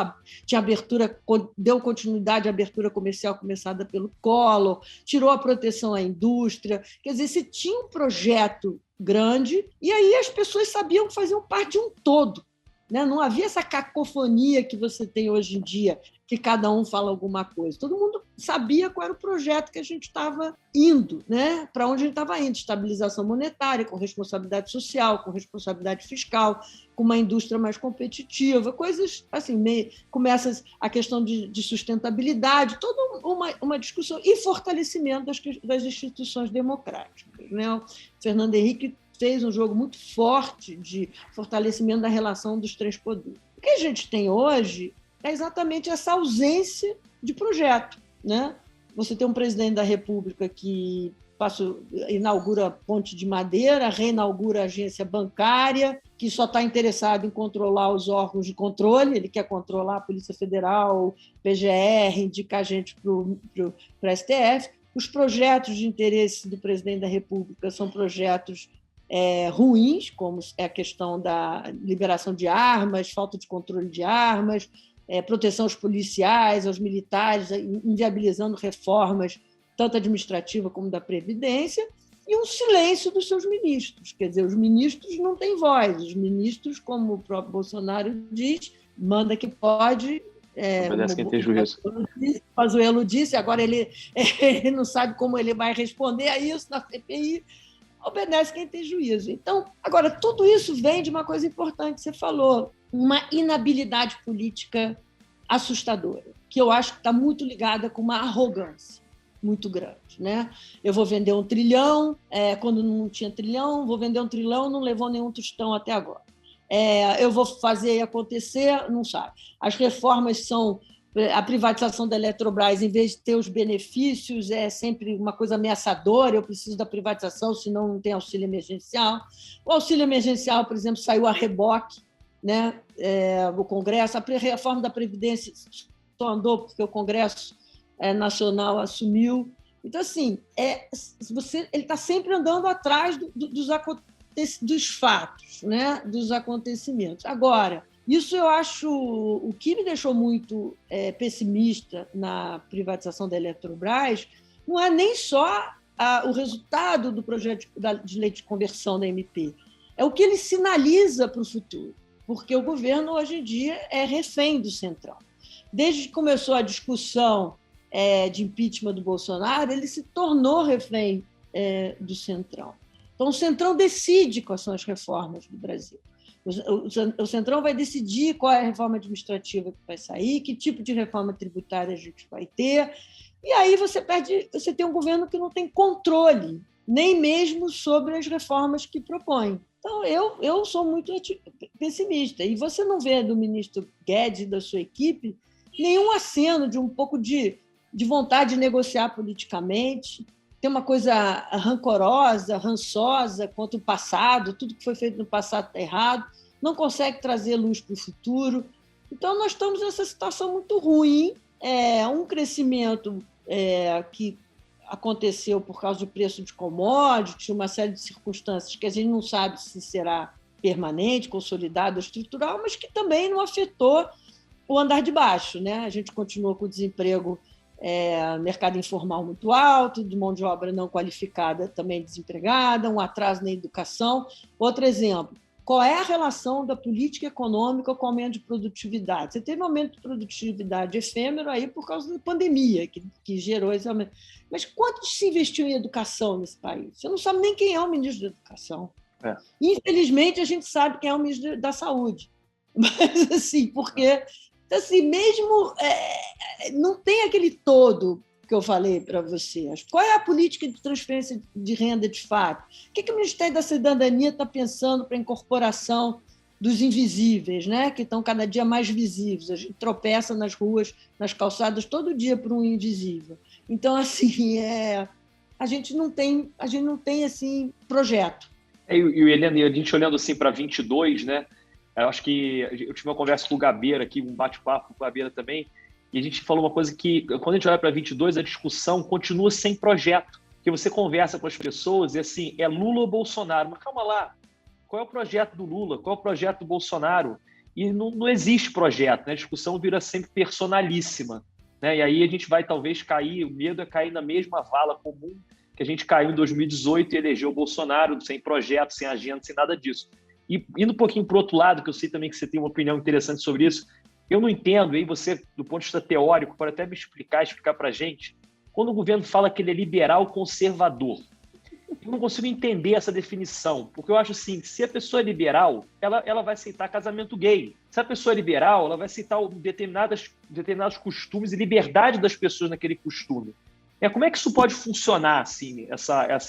tinha abertura, deu continuidade à abertura comercial começada pelo Collor, tirou a proteção à indústria. Quer dizer, você tinha um projeto grande e aí as pessoas sabiam que faziam parte de um todo. Né? Não havia essa cacofonia que você tem hoje em dia, que cada um fala alguma coisa. Todo mundo sabia qual era o projeto que a gente estava indo, né? Para onde a gente estava indo. Estabilização monetária, com responsabilidade social, com responsabilidade fiscal, com uma indústria mais competitiva, coisas assim, começa a questão de sustentabilidade, toda uma discussão e fortalecimento das instituições democráticas. Né? O Fernando Henrique fez um jogo muito forte de fortalecimento da relação dos três poderes. O que a gente tem hoje é exatamente essa ausência de projeto. Né? Você tem um presidente da República que inaugura Ponte de Madeira, reinaugura a agência bancária, que só está interessado em controlar os órgãos de controle, ele quer controlar a Polícia Federal, PGR, indicar gente para o STF. Os projetos de interesse do presidente da República são projetos ruins, como é a questão da liberação de armas, falta de controle de armas, proteção aos policiais, aos militares, inviabilizando reformas, tanto administrativa como da Previdência, e um silêncio dos seus ministros. Quer dizer, os ministros não têm voz. Os ministros, como o próprio Bolsonaro diz, manda que pode. Obedece quem tem juízo. O Pazuello disse, agora ele não sabe como ele vai responder a isso na CPI. Obedece quem tem juízo. Então, agora, tudo isso vem de uma coisa importante que você falou, uma inabilidade política assustadora, que eu acho que está muito ligada com uma arrogância muito grande. Né? Eu vou vender 1 trilhão, quando não tinha trilhão, vou vender 1 trilhão, não levou nenhum tostão até agora. Eu vou fazer acontecer, não sabe. As reformas são a privatização da Eletrobras, em vez de ter os benefícios, é sempre uma coisa ameaçadora, eu preciso da privatização, senão não tem auxílio emergencial. O auxílio emergencial, por exemplo, saiu a reboque, né? O Congresso, a reforma da Previdência só andou porque o Congresso Nacional assumiu. Então, assim, ele está sempre andando atrás dos fatos, né? Dos acontecimentos. Agora, isso eu acho o que me deixou muito pessimista na privatização da Eletrobras não é nem só o resultado do projeto de lei de conversão da MP, é o que ele sinaliza para o futuro, porque o governo, hoje em dia, é refém do Centrão. Desde que começou a discussão de impeachment do Bolsonaro, ele se tornou refém do Centrão. Então, o Centrão decide quais são as reformas do Brasil. O Centrão vai decidir qual é a reforma administrativa que vai sair, que tipo de reforma tributária a gente vai ter. E aí você tem um governo que não tem controle, nem mesmo sobre as reformas que propõe. Então, eu sou muito pessimista. E você não vê do ministro Guedes e da sua equipe nenhum aceno de um pouco de vontade de negociar politicamente. Tem uma coisa rancorosa, rançosa contra o passado, tudo que foi feito no passado está errado, não consegue trazer luz para o futuro. Então, nós estamos nessa situação muito ruim, um crescimento que aconteceu por causa do preço de commodities, uma série de circunstâncias que a gente não sabe se será permanente, consolidado, estrutural, mas que também não afetou o andar de baixo, né? A gente continua com o desemprego, mercado informal muito alto, de mão de obra não qualificada também desempregada, um atraso na educação. Outro exemplo, qual é a relação da política econômica com o aumento de produtividade? Você teve um aumento de produtividade efêmero aí por causa da pandemia, que gerou esse aumento. Mas quanto se investiu em educação nesse país? Você não sabe nem quem é o ministro da Educação. Infelizmente, a gente sabe quem é o ministro da Saúde. Mas, assim, porque assim, mesmo não tem aquele todo que eu falei para você. Qual é a política de transferência de renda de fato? O que o Ministério da Cidadania está pensando para a incorporação dos invisíveis, né? Que estão cada dia mais visíveis? A gente tropeça nas ruas, nas calçadas, todo dia por um invisível. Então, assim, a gente não tem assim, projeto. E Helena, a gente olhando assim para 22, né? Eu acho que eu tive uma conversa com o Gabeira aqui, um bate-papo com o Gabeira também, e a gente falou uma coisa que, quando a gente olha para 22, a discussão continua sem projeto, porque você conversa com as pessoas e assim, é Lula ou Bolsonaro, mas calma lá, qual é o projeto do Lula, qual é o projeto do Bolsonaro? E não existe projeto, né? A discussão vira sempre personalíssima, né? E aí a gente vai talvez cair, o medo é cair na mesma vala comum que a gente caiu em 2018 e elegeu o Bolsonaro, sem projeto, sem agenda, sem nada disso. E indo um pouquinho para o outro lado, que eu sei também que você tem uma opinião interessante sobre isso, eu não entendo, aí você, do ponto de vista teórico, pode até me explicar para a gente, quando o governo fala que ele é liberal conservador, eu não consigo entender essa definição, porque eu acho assim, se a pessoa é liberal, ela vai aceitar casamento gay. Se a pessoa é liberal, ela vai aceitar determinados costumes e liberdade das pessoas naquele costume. Como é que isso pode funcionar, assim,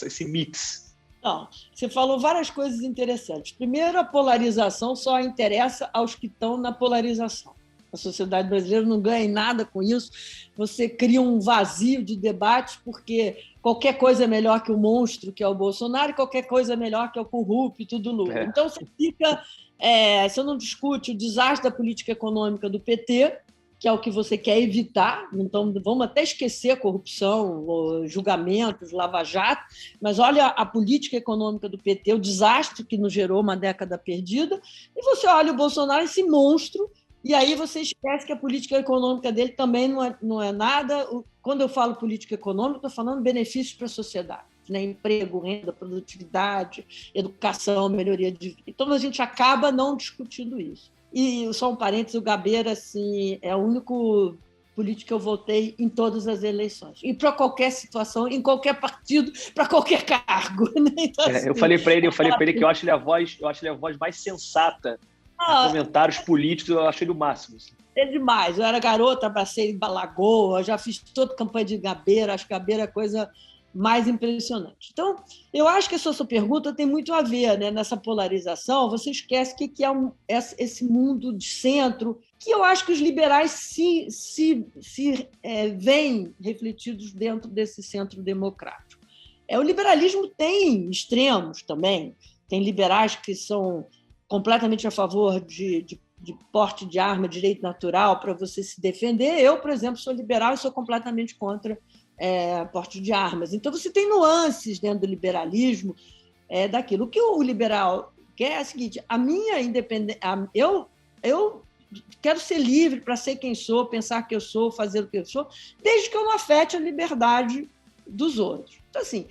esse mix? Não, você falou várias coisas interessantes. Primeiro, a polarização só interessa aos que estão na polarização. A sociedade brasileira não ganha nada com isso. Você cria um vazio de debate, porque qualquer coisa é melhor que o monstro, que é o Bolsonaro, e qualquer coisa é melhor que o corrupto do Lula. Então, você não discute o desastre da política econômica do PT, que é o que você quer evitar. Então, vamos até esquecer a corrupção, julgamentos, lava-jato, mas olha a política econômica do PT, o desastre que nos gerou uma década perdida, e você olha o Bolsonaro, esse monstro, e aí você esquece que a política econômica dele também não é nada. Quando eu falo política econômica, estou falando benefícios para a sociedade, né? Emprego, renda, produtividade, educação, melhoria de vida. Então, a gente acaba não discutindo isso. E só um parênteses, o Gabeira assim, é o único político que eu votei em todas as eleições. E para qualquer situação, em qualquer partido, para qualquer cargo. Né? Então, assim, eu falei para ele que eu acho ele a voz mais sensata em comentários políticos, eu acho ele o máximo. É demais. Eu era garota, abracei Lagoa, já fiz toda campanha de Gabeira, acho que Gabeira é a coisa mais impressionante. Então, eu acho que essa sua pergunta tem muito a ver, né? Nessa polarização. Você esquece o que é esse mundo de centro, que eu acho que os liberais se veem refletidos dentro desse centro democrático. O liberalismo tem extremos também, tem liberais que são completamente a favor de porte de arma, direito natural para você se defender. Eu, por exemplo, sou liberal e sou completamente contra porte de armas. Então, você tem nuances dentro do liberalismo daquilo. O que o liberal quer é o seguinte: a minha independência. Eu quero ser livre para ser quem sou, pensar que eu sou, fazer o que eu sou, desde que eu não afete a liberdade dos outros. Então, assim,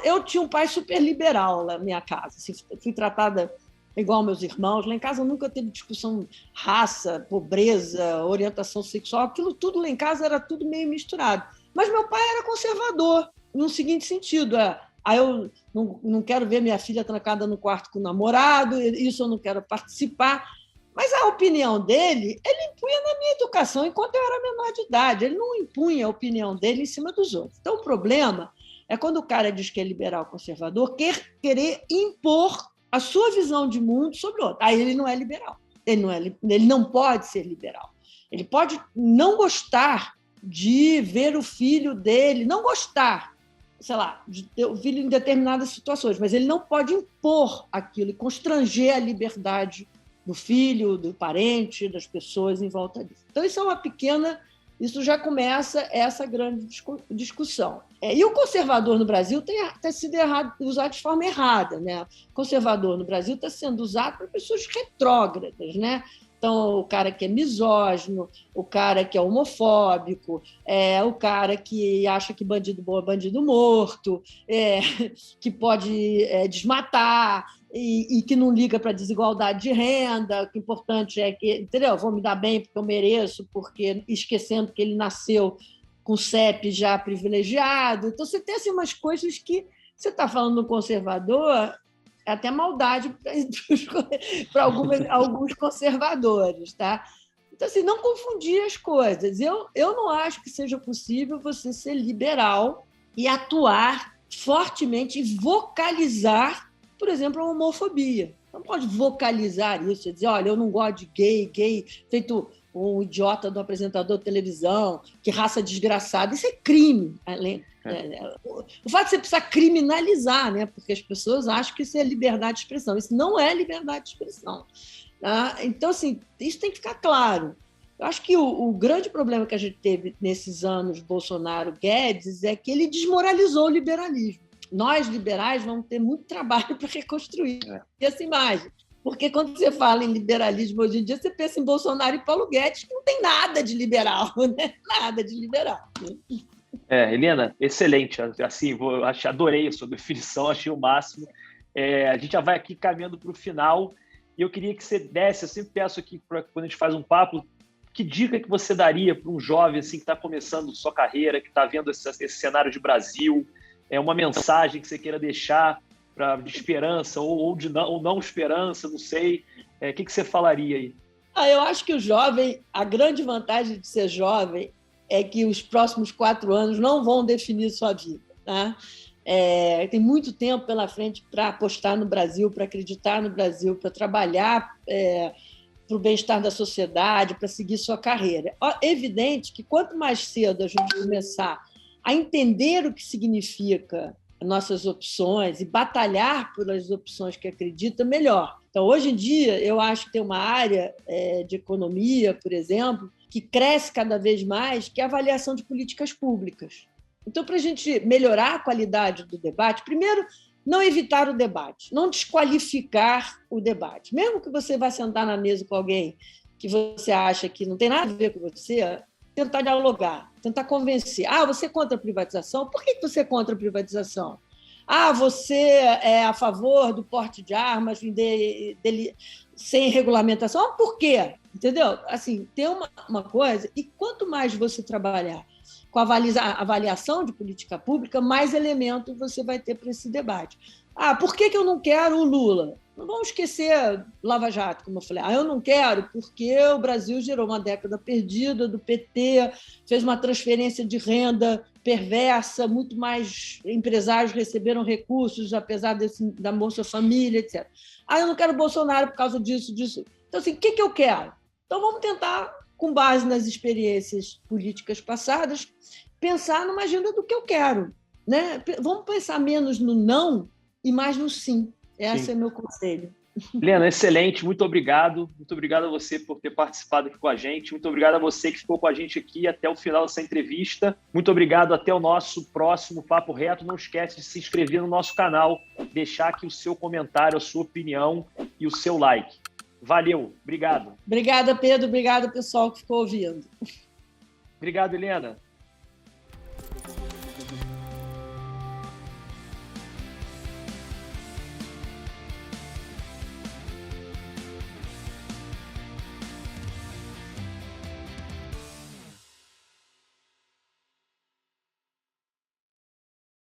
eu tinha um pai super liberal na minha casa. Assim, fui tratada igual meus irmãos. Lá em casa nunca teve discussão raça, pobreza, orientação sexual. Aquilo tudo lá em casa era tudo meio misturado. Mas meu pai era conservador, no seguinte sentido: eu não quero ver minha filha trancada no quarto com o namorado, isso eu não quero participar. Mas a opinião dele, ele impunha na minha educação enquanto eu era menor de idade. Ele não impunha a opinião dele em cima dos outros. Então, o problema é quando o cara diz que é liberal conservador, querer impor a sua visão de mundo sobre o outro. Aí ele não é liberal. Ele não pode ser liberal. Ele pode não gostar de ver o filho dele, não gostar, sei lá, de ter o filho em determinadas situações, mas ele não pode impor aquilo e constranger a liberdade do filho, do parente, das pessoas em volta disso. Então, isso já começa essa grande discussão. E o conservador no Brasil tem sido usado de forma errada, né? O conservador no Brasil está sendo usado para pessoas retrógradas, né? Então, o cara que é misógino, o cara que é homofóbico, o cara que acha que bandido bom é bandido morto, que pode desmatar e que não liga para a desigualdade de renda, que o importante é que, entendeu? Vou me dar bem porque eu mereço, porque esquecendo que ele nasceu com CEP já privilegiado. Então, você tem assim, umas coisas que você está falando do conservador, é até maldade para alguns conservadores, tá? Então, assim, não confundir as coisas. Eu não acho que seja possível você ser liberal e atuar fortemente e vocalizar, por exemplo, a homofobia. Não pode vocalizar isso, dizer, olha, eu não gosto de gay, feito um idiota do apresentador de televisão, que raça desgraçada. Isso é crime. O fato de você precisar criminalizar, né? Porque as pessoas acham que isso é liberdade de expressão. Isso não é liberdade de expressão. Tá? Então, assim, isso tem que ficar claro. Eu acho que o grande problema que a gente teve nesses anos Bolsonaro-Guedes é que ele desmoralizou o liberalismo. Nós, liberais, vamos ter muito trabalho para reconstruir essa imagem. Porque quando você fala em liberalismo hoje em dia, você pensa em Bolsonaro e Paulo Guedes, que não tem nada de liberal, né? Nada de liberal. Helena, excelente. Assim, adorei a sua definição, achei o máximo. A gente já vai aqui caminhando para o final e eu queria que você desse, eu sempre peço aqui, quando a gente faz um papo, que dica que você daria para um jovem assim, que está começando sua carreira, que está vendo esse cenário de Brasil, uma mensagem que você queira deixar de esperança ou não esperança, não sei. O que você falaria aí? Eu acho que o jovem, a grande vantagem de ser jovem é que os próximos 4 anos não vão definir sua vida. Tá? Tem muito tempo pela frente para apostar no Brasil, para acreditar no Brasil, para trabalhar para o bem-estar da sociedade, para seguir sua carreira. É evidente que quanto mais cedo a gente começar a entender o que significa nossas opções e batalhar pelas opções que acredita, melhor. Então, hoje em dia, eu acho que tem uma área de economia, por exemplo, que cresce cada vez mais, que é a avaliação de políticas públicas. Então, para a gente melhorar a qualidade do debate, primeiro, não evitar o debate, não desqualificar o debate. Mesmo que você vá sentar na mesa com alguém que você acha que não tem nada a ver com você, tentar dialogar, tentar convencer. Você é contra a privatização? Por que você é contra a privatização? Você é a favor do porte de armas sem regulamentação? Por quê? Entendeu? Assim, tem uma coisa, e quanto mais você trabalhar com a avaliação de política pública, mais elemento você vai ter para esse debate. Por que eu não quero o Lula? Não vamos esquecer Lava Jato, como eu falei. Eu não quero porque o Brasil gerou uma década perdida do PT, fez uma transferência de renda perversa, muito mais empresários receberam recursos, apesar da Bolsa Família, etc. Eu não quero Bolsonaro por causa disso. Então, assim, o que eu quero? Então, vamos tentar, com base nas experiências políticas passadas, pensar numa agenda do que eu quero. Né? Vamos pensar menos no não e mais no sim. Esse é meu conselho. Helena, excelente, muito obrigado. Muito obrigado a você por ter participado aqui com a gente. Muito obrigado a você que ficou com a gente aqui até o final dessa entrevista. Muito obrigado, até o nosso próximo Papo Reto. Não esquece de se inscrever no nosso canal, deixar aqui o seu comentário, a sua opinião e o seu like. Valeu, obrigado. Obrigada, Pedro. Obrigada, pessoal que ficou ouvindo. Obrigado, Helena.